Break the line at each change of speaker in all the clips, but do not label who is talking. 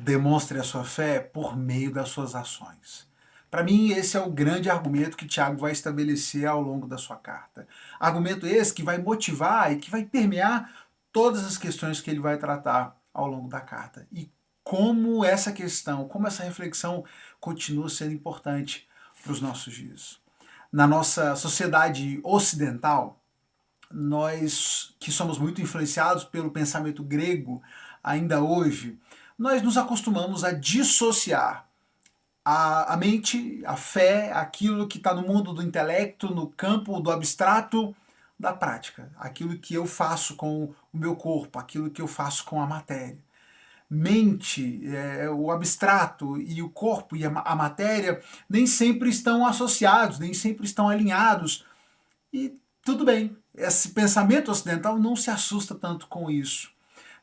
Demonstre a sua fé por meio das suas ações. Para mim, esse é o grande argumento que Tiago vai estabelecer ao longo da sua carta. Argumento esse que vai motivar e que vai permear todas as questões que ele vai tratar ao longo da carta. E como essa questão, como essa reflexão continua sendo importante para os nossos dias. Na nossa sociedade ocidental, nós que somos muito influenciados pelo pensamento grego ainda hoje, nós nos acostumamos a dissociar a mente, a fé, aquilo que está no mundo do intelecto, no campo do abstrato, da prática. Aquilo que eu faço com o meu corpo, aquilo que eu faço com a matéria. Mente, o abstrato e o corpo e a matéria nem sempre estão associados, nem sempre estão alinhados. E tudo bem, esse pensamento ocidental não se assusta tanto com isso.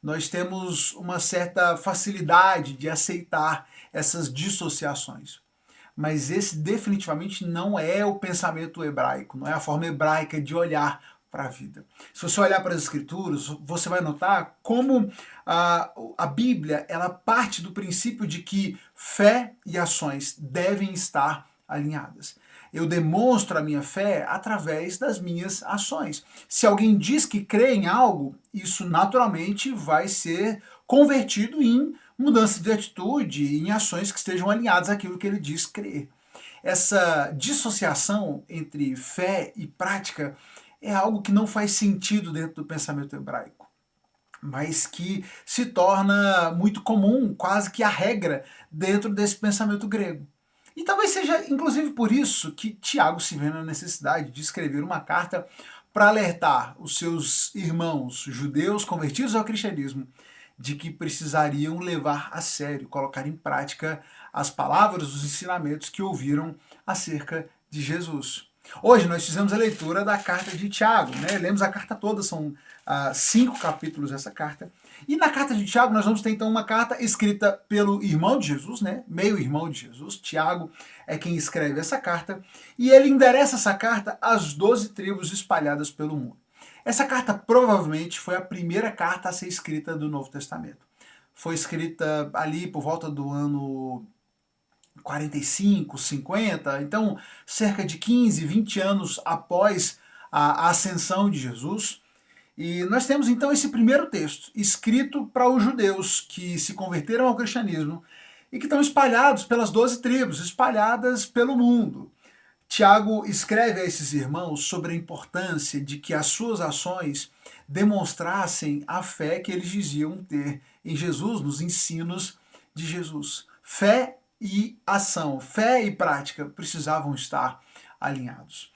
Nós temos uma certa facilidade de aceitar essas dissociações. Mas esse definitivamente não é o pensamento hebraico, não é a forma hebraica de olhar para a vida. Se você olhar para as escrituras, você vai notar como a Bíblia ela parte do princípio de que fé e ações devem estar alinhadas. Eu demonstro a minha fé através das minhas ações. Se alguém diz que crê em algo, isso naturalmente vai ser convertido em mudança de atitude, em ações que estejam alinhadas àquilo que ele diz crer. Essa dissociação entre fé e prática é algo que não faz sentido dentro do pensamento hebraico, mas que se torna muito comum, quase que a regra, dentro desse pensamento grego. E talvez seja, inclusive, por isso que Tiago se vê na necessidade de escrever uma carta para alertar os seus irmãos judeus convertidos ao cristianismo de que precisariam levar a sério, colocar em prática as palavras, os ensinamentos que ouviram acerca de Jesus. Hoje nós fizemos a leitura da carta de Tiago, né? Lemos a carta toda, são 5 capítulos dessa carta. E na carta de Tiago nós vamos ter então uma carta escrita pelo irmão de Jesus, né? Meio-irmão de Jesus. Tiago é quem escreve essa carta. E ele endereça essa carta às 12 tribos espalhadas pelo mundo. Essa carta provavelmente foi a primeira carta a ser escrita do Novo Testamento. Foi escrita ali por volta do ano 45, 50, então cerca de 15, 20 anos após a ascensão de Jesus. E nós temos então esse primeiro texto, escrito para os judeus que se converteram ao cristianismo e que estão espalhados pelas 12 tribos, espalhadas pelo mundo. Tiago escreve a esses irmãos sobre a importância de que as suas ações demonstrassem a fé que eles diziam ter em Jesus, nos ensinos de Jesus. Fé e ação, fé e prática precisavam estar alinhados.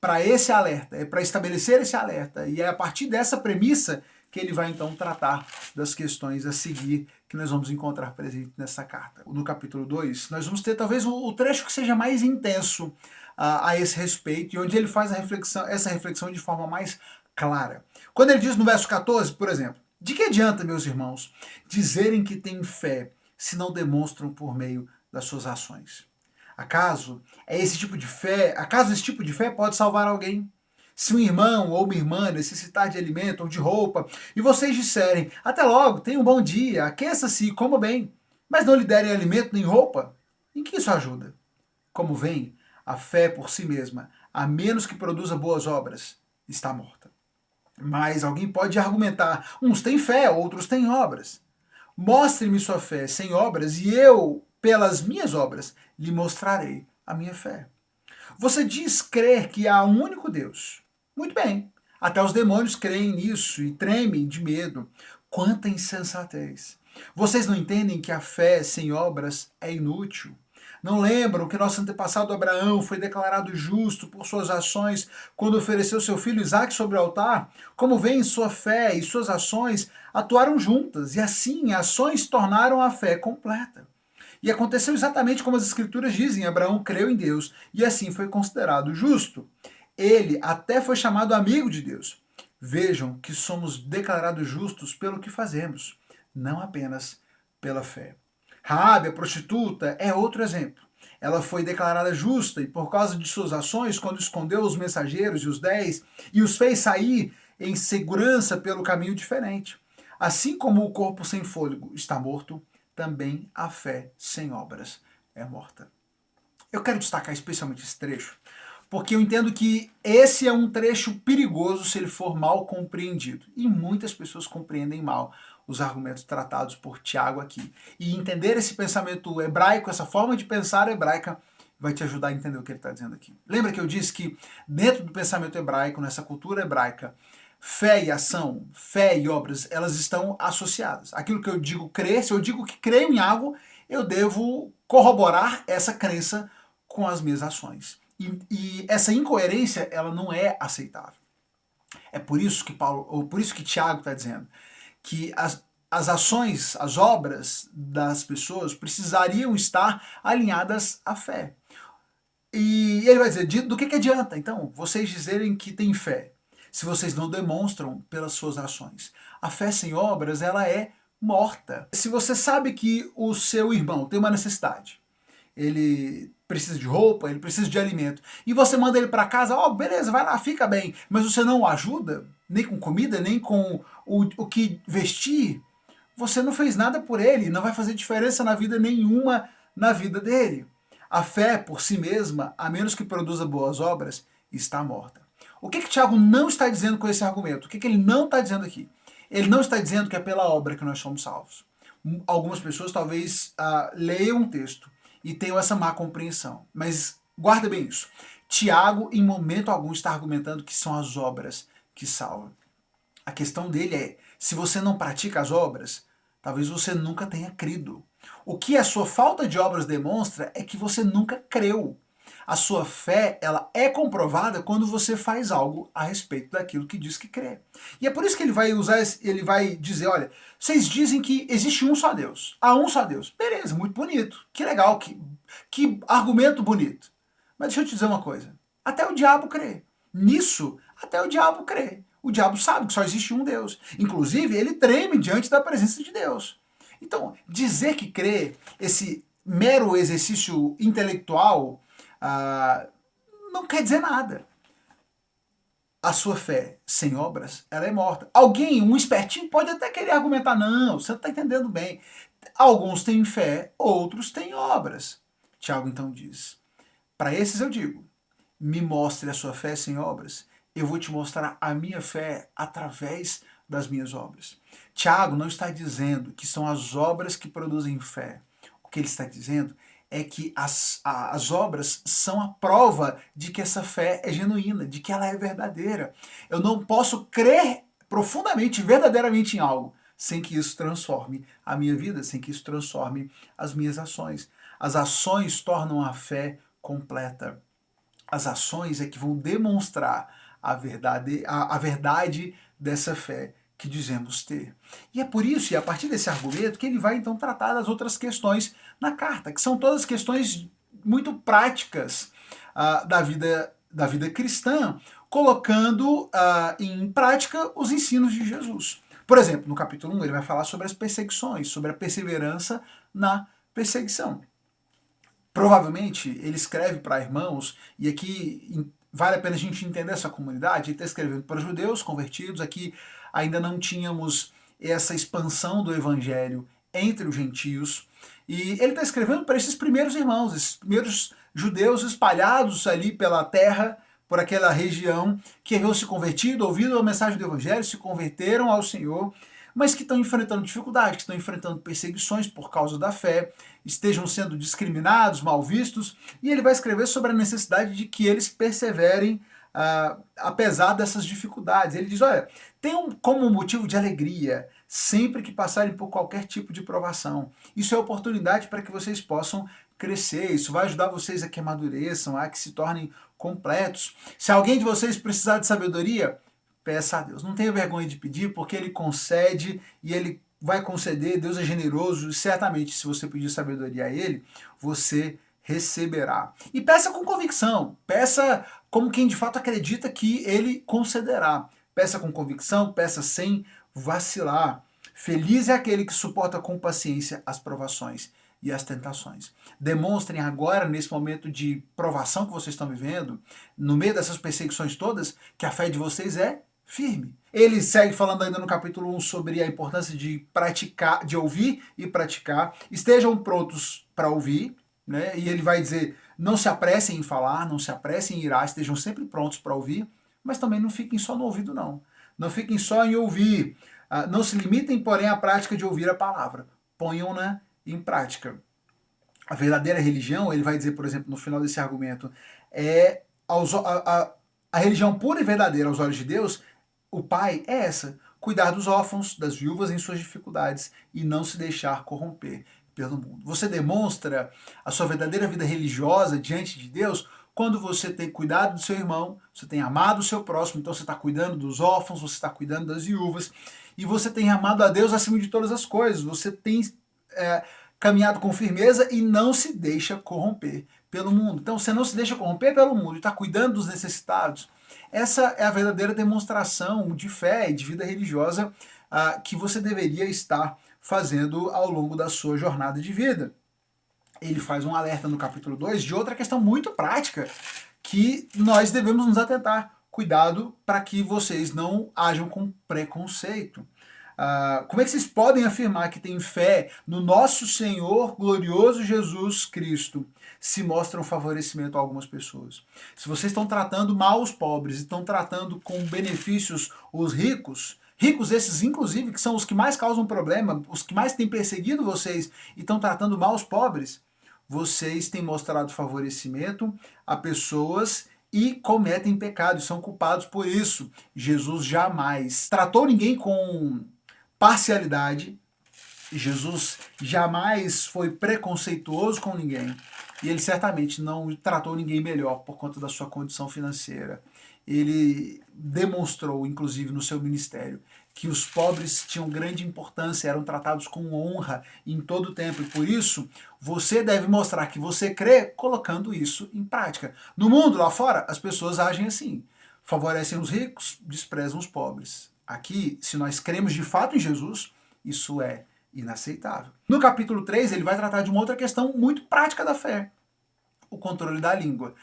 Para esse alerta, para estabelecer esse alerta, e é a partir dessa premissa que ele vai então tratar das questões a seguir que nós vamos encontrar presente nessa carta. No capítulo 2, nós vamos ter talvez o trecho que seja mais intenso a esse respeito e onde ele faz essa reflexão de forma mais clara. Quando ele diz no verso 14, por exemplo, de que adianta, meus irmãos, dizerem que têm fé se não demonstram por meio das suas ações? Acaso esse tipo de fé pode salvar alguém? Se um irmão ou uma irmã necessitar de alimento ou de roupa, e vocês disserem, até logo, tenha um bom dia, aqueça-se e coma bem, mas não lhe derem alimento nem roupa, em que isso ajuda? Como vem, a fé por si mesma, a menos que produza boas obras, está morta. Mas alguém pode argumentar, uns têm fé, outros têm obras. Mostre-me sua fé sem obras, e eu, pelas minhas obras, lhe mostrarei a minha fé. Você diz crer que há um único Deus. Muito bem. Até os demônios creem nisso e tremem de medo. Quanta insensatez. Vocês não entendem que a fé sem obras é inútil? Não lembram que nosso antepassado Abraão foi declarado justo por suas ações quando ofereceu seu filho Isaque sobre o altar? Como vem, sua fé e suas ações atuaram juntas, e assim ações tornaram a fé completa. E aconteceu exatamente como as escrituras dizem, Abraão creu em Deus e assim foi considerado justo. Ele até foi chamado amigo de Deus. Vejam que somos declarados justos pelo que fazemos, não apenas pela fé. Raabe, a prostituta, é outro exemplo. Ela foi declarada justa e por causa de suas ações, quando escondeu os mensageiros e os 10 e os fez sair em segurança pelo caminho diferente. Assim como o corpo sem fôlego está morto, também a fé sem obras é morta. Eu quero destacar especialmente esse trecho, porque eu entendo que esse é um trecho perigoso se ele for mal compreendido. E muitas pessoas compreendem mal os argumentos tratados por Tiago aqui. E entender esse pensamento hebraico, essa forma de pensar hebraica, vai te ajudar a entender o que ele está dizendo aqui. Lembra que eu disse que dentro do pensamento hebraico, nessa cultura hebraica, fé e ação, fé e obras, elas estão associadas. Aquilo que eu digo crer, se eu digo que creio em algo, eu devo corroborar essa crença com as minhas ações. E essa incoerência, ela não é aceitável. É por isso que Paulo, ou por isso que Tiago está dizendo que as ações, as obras das pessoas precisariam estar alinhadas à fé. E ele vai dizer, do que adianta, então, vocês dizerem que têm fé, se vocês não demonstram pelas suas ações? A fé sem obras, ela é morta. Se você sabe que o seu irmão tem uma necessidade, ele precisa de roupa, ele precisa de alimento, e você manda ele para casa, ó, beleza, vai lá, fica bem, mas você não o ajuda, nem com comida, nem com o que vestir, você não fez nada por ele, não vai fazer diferença na vida nenhuma na vida dele. A fé por si mesma, a menos que produza boas obras, está morta. O que Tiago não está dizendo com esse argumento? O que ele não está dizendo aqui? Ele não está dizendo que é pela obra que nós somos salvos. Algumas pessoas talvez leiam um texto e tenham essa má compreensão. Mas guarda bem isso. Tiago, em momento algum, está argumentando que são as obras que salvam. A questão dele é, se você não pratica as obras, talvez você nunca tenha crido. O que a sua falta de obras demonstra é que você nunca creu. A sua fé, ela é comprovada quando você faz algo a respeito daquilo que diz que crê. E é por isso que ele vai dizer, olha, vocês dizem que existe um só Deus. Há um só Deus. Beleza, muito bonito. Que legal, que argumento bonito. Mas deixa eu te dizer uma coisa. Até o diabo crê. Nisso, até o diabo crê. O diabo sabe que só existe um Deus. Inclusive, ele treme diante da presença de Deus. Então, dizer que crê, esse mero exercício intelectual, não quer dizer nada. A sua fé sem obras, ela é morta. Alguém, um espertinho, pode até querer argumentar, não, você não está entendendo bem. Alguns têm fé, outros têm obras. Tiago então diz, para esses eu digo, me mostre a sua fé sem obras, eu vou te mostrar a minha fé através das minhas obras. Tiago não está dizendo que são as obras que produzem fé. O que ele está dizendo é que as obras são a prova de que essa fé é genuína, de que ela é verdadeira. Eu não posso crer profundamente, verdadeiramente em algo, sem que isso transforme a minha vida, sem que isso transforme as minhas ações. As ações tornam a fé completa. As ações é que vão demonstrar a verdade dessa fé que dizemos ter. E é por isso, e a partir desse argumento, que ele vai então tratar das outras questões na carta, que são todas questões muito práticas da vida cristã, colocando em prática os ensinos de Jesus. Por exemplo, no capítulo 1 ele vai falar sobre as perseguições, sobre a perseverança na perseguição. Provavelmente ele escreve para irmãos, e aqui vale a pena a gente entender essa comunidade, ele está escrevendo para judeus convertidos, aqui ainda não tínhamos essa expansão do evangelho entre os gentios, e ele está escrevendo para esses primeiros irmãos, esses primeiros judeus espalhados ali pela terra, por aquela região, que haviam se convertido, ouvido a mensagem do evangelho, se converteram ao Senhor, mas que estão enfrentando dificuldades, que estão enfrentando perseguições por causa da fé, estejam sendo discriminados, mal vistos, e ele vai escrever sobre a necessidade de que eles perseverem apesar dessas dificuldades. Ele diz, olha, tenham como motivo de alegria sempre que passarem por qualquer tipo de provação. Isso é oportunidade para que vocês possam crescer, isso vai ajudar vocês a que amadureçam, a que se tornem completos. Se alguém de vocês precisar de sabedoria, peça a Deus. Não tenha vergonha de pedir, porque Ele concede e Ele vai conceder. Deus é generoso e certamente, se você pedir sabedoria a Ele, você receberá. E peça com convicção. Peça como quem de fato acredita que Ele concederá. Peça com convicção, peça sem vacilar. Feliz é aquele que suporta com paciência as provações e as tentações. Demonstrem agora, nesse momento de provação que vocês estão vivendo, no meio dessas perseguições todas, que a fé de vocês é firme. Ele segue falando ainda no capítulo 1 sobre a importância de praticar, de ouvir e praticar. Estejam prontos para ouvir, né? E ele vai dizer, não se apressem em falar, não se apressem em irar, estejam sempre prontos para ouvir, mas também não fiquem só no ouvido, não. Não fiquem só em ouvir. Não se limitem, porém, à prática de ouvir a palavra. Ponham-na em prática. A verdadeira religião, ele vai dizer, por exemplo, no final desse argumento, é a religião pura e verdadeira aos olhos de Deus, o Pai, é essa: cuidar dos órfãos, das viúvas em suas dificuldades e não se deixar corromper pelo mundo. Você demonstra a sua verdadeira vida religiosa diante de Deus quando você tem cuidado do seu irmão, você tem amado o seu próximo, então você está cuidando dos órfãos, você está cuidando das viúvas, e você tem amado a Deus acima de todas as coisas, você tem caminhado com firmeza e não se deixa corromper pelo mundo. Então você não se deixa corromper pelo mundo e está cuidando dos necessitados. Essa é a verdadeira demonstração de fé e de vida religiosa que você deveria estar fazendo ao longo da sua jornada de vida. Ele faz um alerta no capítulo 2 de outra questão muito prática que nós devemos nos atentar. Cuidado para que vocês não ajam com preconceito. Como é que vocês podem afirmar que têm fé no nosso Senhor glorioso Jesus Cristo se mostram favorecimento a algumas pessoas? Se vocês estão tratando mal os pobres, estão tratando com benefícios os ricos, ricos esses inclusive que são os que mais causam problema, os que mais têm perseguido vocês e estão tratando mal os pobres, vocês têm mostrado favorecimento a pessoas e cometem pecado, são culpados por isso. Jesus jamais tratou ninguém com parcialidade, Jesus jamais foi preconceituoso com ninguém e ele certamente não tratou ninguém melhor por conta da sua condição financeira. Ele demonstrou, inclusive no seu ministério, que os pobres tinham grande importância, eram tratados com honra em todo o tempo, e por isso você deve mostrar que você crê colocando isso em prática. No mundo lá fora, as pessoas agem assim, favorecem os ricos, desprezam os pobres. Aqui, se nós cremos de fato em Jesus, isso é inaceitável. No capítulo 3, ele vai tratar de uma outra questão muito prática da fé, o controle da língua.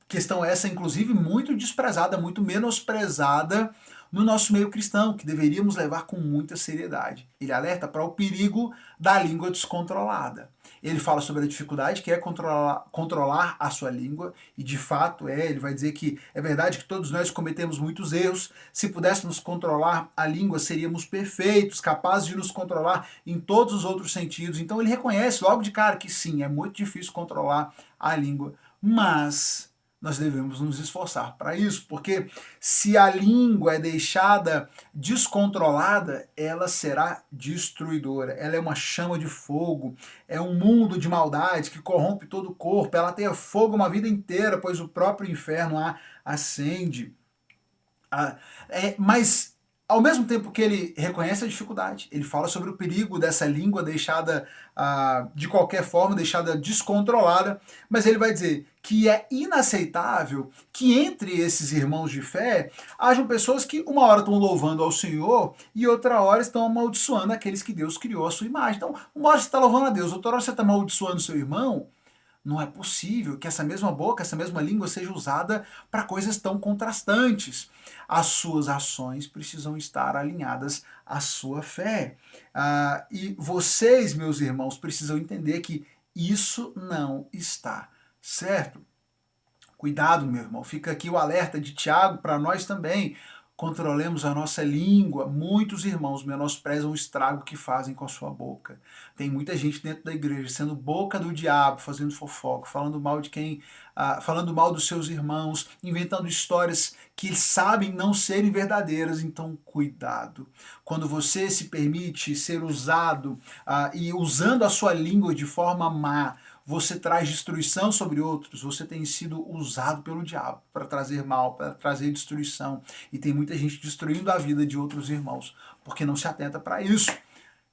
Questão essa, inclusive, muito desprezada, muito menosprezada no nosso meio cristão, que deveríamos levar com muita seriedade. Ele alerta para o perigo da língua descontrolada. Ele fala sobre a dificuldade que é controlar a sua língua, e de fato ele vai dizer que é verdade que todos nós cometemos muitos erros. Se pudéssemos controlar a língua, seríamos perfeitos, capazes de nos controlar em todos os outros sentidos. Então ele reconhece logo de cara que sim, é muito difícil controlar a língua, mas nós devemos nos esforçar para isso, porque se a língua é deixada descontrolada, ela será destruidora. Ela é uma chama de fogo, é um mundo de maldade que corrompe todo o corpo, ela tem fogo uma vida inteira, pois o próprio inferno a acende. Mas ao mesmo tempo que ele reconhece a dificuldade, ele fala sobre o perigo dessa língua deixada de qualquer forma, deixada descontrolada, mas ele vai dizer que é inaceitável que entre esses irmãos de fé hajam pessoas que uma hora estão louvando ao Senhor e outra hora estão amaldiçoando aqueles que Deus criou à sua imagem. Então, uma hora você está louvando a Deus, outra hora você está amaldiçoando seu irmão. Não é possível que essa mesma boca, essa mesma língua seja usada para coisas tão contrastantes. As suas ações precisam estar alinhadas à sua fé. E vocês, meus irmãos, precisam entender que isso não está certo. Cuidado, meu irmão. Fica aqui o alerta de Tiago para nós também. Controlemos a nossa língua. Muitos irmãos menosprezam o estrago que fazem com a sua boca. Tem muita gente dentro da igreja sendo boca do diabo, fazendo fofoca, falando mal de quem, falando mal dos seus irmãos, inventando histórias que sabem não serem verdadeiras. Então, cuidado. Quando você se permite ser usado e usando a sua língua de forma má, você traz destruição sobre outros, você tem sido usado pelo diabo para trazer mal, para trazer destruição. E tem muita gente destruindo a vida de outros irmãos, porque não se atenta para isso.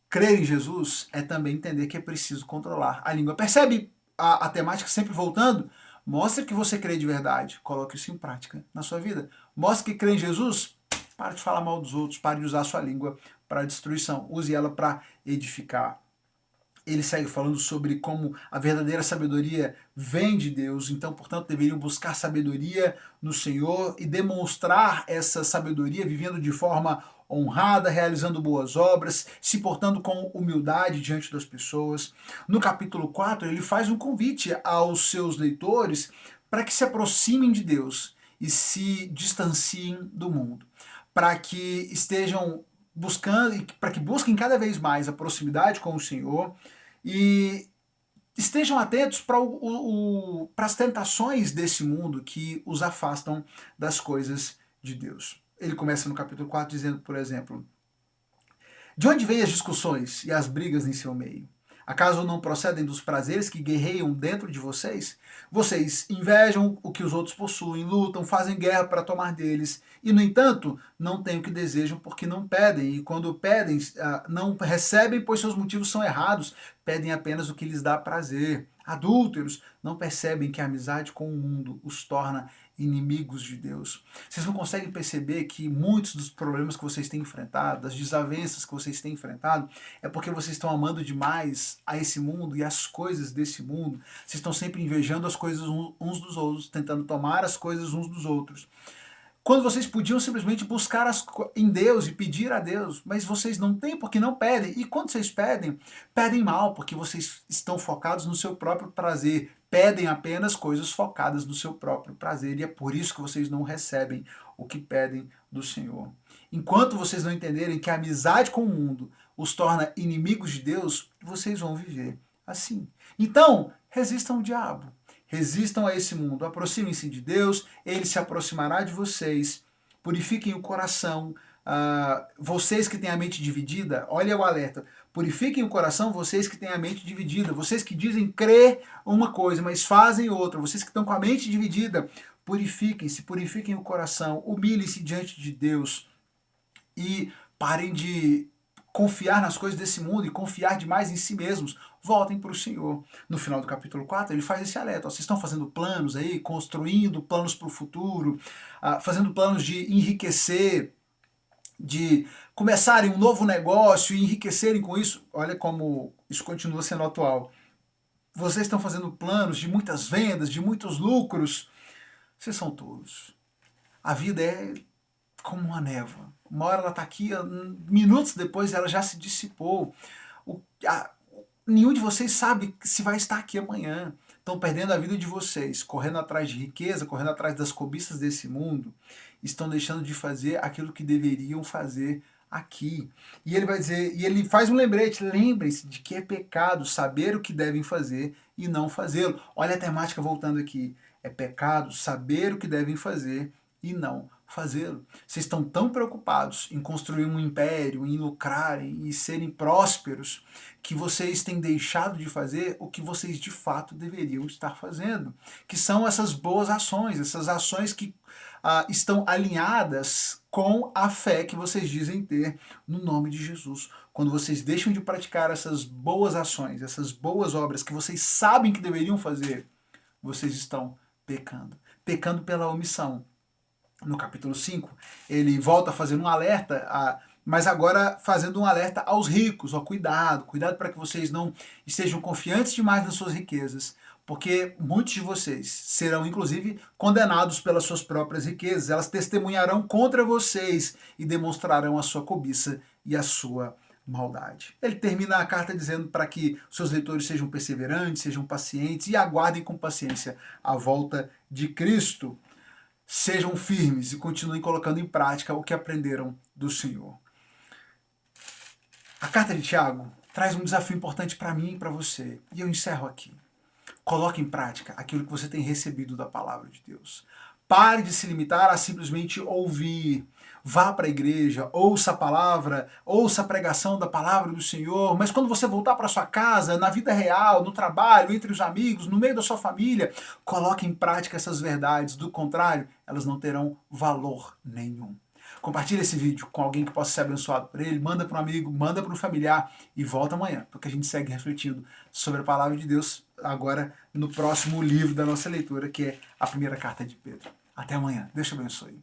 Crer em Jesus é também entender que é preciso controlar a língua. Percebe a temática sempre voltando? Mostre que você crê de verdade, coloque isso em prática na sua vida. Mostre que crê em Jesus, pare de falar mal dos outros, pare de usar a sua língua para destruição, use ela para edificar. ele segue falando sobre como a verdadeira sabedoria vem de Deus, então, portanto, deveriam buscar sabedoria no Senhor e demonstrar essa sabedoria vivendo de forma honrada, realizando boas obras, se portando com humildade diante das pessoas. No capítulo 4, ele faz um convite aos seus leitores para que se aproximem de Deus e se distanciem do mundo, para que estejam buscando, para que busquem cada vez mais a proximidade com o Senhor e estejam atentos para as tentações desse mundo que os afastam das coisas de Deus. Ele começa no capítulo 4 dizendo, por exemplo, de onde vêm as discussões e as brigas em seu meio? Acaso não procedem dos prazeres que guerreiam dentro de vocês? Vocês invejam o que os outros possuem, lutam, fazem guerra para tomar deles, e, no entanto, não têm o que desejam porque não pedem, e quando pedem, não recebem, pois seus motivos são errados, pedem apenas o que lhes dá prazer. Adúlteros não percebem que a amizade com o mundo os torna inimigos de Deus. Vocês não conseguem perceber que muitos dos problemas que vocês têm enfrentado, das desavenças que vocês têm enfrentado, é porque vocês estão amando demais a esse mundo e as coisas desse mundo. Vocês estão sempre invejando as coisas uns dos outros, tentando tomar as coisas uns dos outros. Quando vocês podiam simplesmente buscar em Deus e pedir a Deus, mas vocês não têm porque não pedem. E quando vocês pedem, pedem mal, porque vocês estão focados no seu próprio prazer. Pedem apenas coisas focadas no seu próprio prazer. E é por isso que vocês não recebem o que pedem do Senhor. Enquanto vocês não entenderem que a amizade com o mundo os torna inimigos de Deus, vocês vão viver assim. Então, resistam ao diabo. Resistam a esse mundo, aproximem-se de Deus, ele se aproximará de vocês, purifiquem o coração, vocês que têm a mente dividida, olha o alerta, purifiquem o coração, vocês que têm a mente dividida, vocês que dizem crer uma coisa, mas fazem outra, vocês que estão com a mente dividida, purifiquem-se, purifiquem o coração, humilhem-se diante de Deus e parem de confiar nas coisas desse mundo e confiar demais em si mesmos, voltem para o Senhor. No final do capítulo 4, ele faz esse alerta. Vocês estão fazendo planos aí, construindo planos para o futuro, fazendo planos de enriquecer, de começarem um novo negócio e enriquecerem com isso. Olha como isso continua sendo atual. Vocês estão fazendo planos de muitas vendas, de muitos lucros. Vocês são tolos. A vida é como uma névoa. Uma hora ela está aqui, minutos depois ela já se dissipou. Nenhum de vocês sabe se vai estar aqui amanhã. Estão perdendo a vida de vocês, correndo atrás de riqueza, correndo atrás das cobiças desse mundo, estão deixando de fazer aquilo que deveriam fazer aqui. E ele vai dizer, e ele faz um lembrete, lembrem-se de que é pecado saber o que devem fazer e não fazê-lo. Olha a temática voltando aqui. É pecado saber o que devem fazer e não fazê-lo. Vocês estão tão preocupados em construir um império, em lucrarem e serem prósperos, que vocês têm deixado de fazer o que vocês de fato deveriam estar fazendo, que são essas boas ações, essas ações que estão alinhadas com a fé que vocês dizem ter no nome de Jesus. Quando vocês deixam de praticar essas boas ações, essas boas obras que vocês sabem que deveriam fazer, vocês estão pecando. Pecando pela omissão. No capítulo 5, ele volta fazendo um alerta, mas agora fazendo um alerta aos ricos, cuidado para que vocês não estejam confiantes demais nas suas riquezas, porque muitos de vocês serão inclusive condenados pelas suas próprias riquezas, elas testemunharão contra vocês e demonstrarão a sua cobiça e a sua maldade. Ele termina a carta dizendo para que seus leitores sejam perseverantes, sejam pacientes e aguardem com paciência a volta de Cristo. Sejam firmes e continuem colocando em prática o que aprenderam do Senhor. A carta de Tiago traz um desafio importante para mim e para você. E eu encerro aqui. Coloque em prática aquilo que você tem recebido da palavra de Deus. Pare de se limitar a simplesmente ouvir. Vá para a igreja, ouça a palavra, ouça a pregação da palavra do Senhor, mas quando você voltar para sua casa, na vida real, no trabalho, entre os amigos, no meio da sua família, coloque em prática essas verdades. Do contrário, elas não terão valor nenhum. Compartilhe esse vídeo com alguém que possa ser abençoado por ele, manda para um amigo, manda para um familiar e volta amanhã, porque a gente segue refletindo sobre a palavra de Deus agora no próximo livro da nossa leitura, que é a primeira carta de Pedro. Até amanhã. Deus te abençoe.